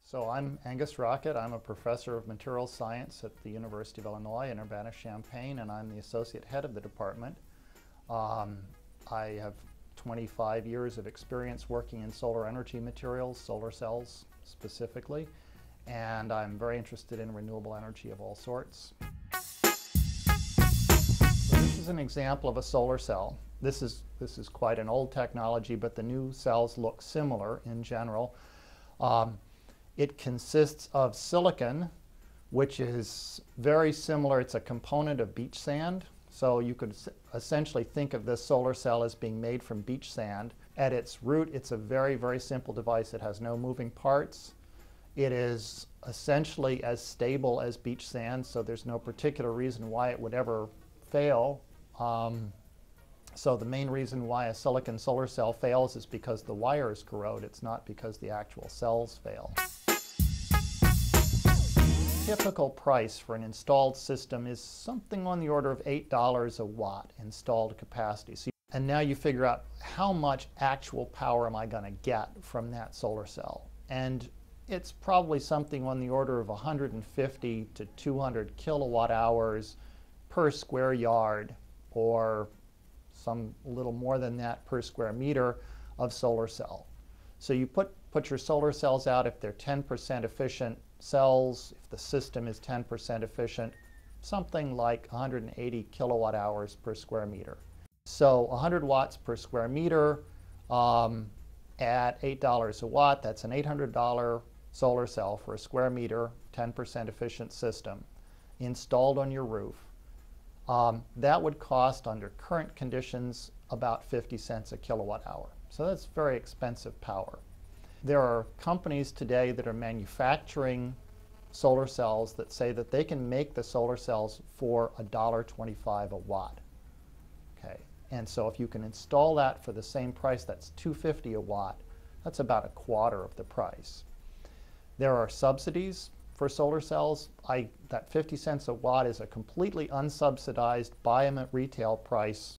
So I'm Angus Rockett. I'm a professor of materials science at the University of Illinois in Urbana-Champaign, and I'm the associate head of the department. I have 25 years of experience working in solar energy materials, solar cells specifically, and I'm very interested in renewable energy of all sorts. So this is an example of a solar cell. This is quite an old technology, but the new cells look similar in general. It consists of silicon, which is very similar. It's a component of beach sand. So you could essentially think of this solar cell as being made from beach sand. At its root, it's a very, very simple device. It has no moving parts. It is essentially as stable as beach sand, so there's no particular reason why it would ever fail. So the main reason why a silicon solar cell fails is because the wires corrode. It's not because the actual cells fail. Typical price for an installed system is something on the order of $8 a watt installed capacity. And now you figure out how much actual power am I going to get from that solar cell. And it's probably something on the order of 150 to 200 kilowatt hours per square yard, or some little more than that per square meter of solar cell. So you put your solar cells out if they're 10% efficient cells, if the system is 10% efficient, something like 180 kilowatt hours per square meter. So 100 watts per square meter at $8 a watt, that's an $800 solar cell for a square meter, 10% efficient system installed on your roof. That would cost, under current conditions, about 50 cents a kilowatt hour. So that's very expensive power. There are companies today that are manufacturing solar cells that say that they can make the solar cells for $1.25 a watt. Okay, and so if you can install that for the same price, that's $2.50 a watt. That's about a quarter of the price. There are subsidies for solar cells. That 50 cents a watt is a completely unsubsidized, buy them at retail price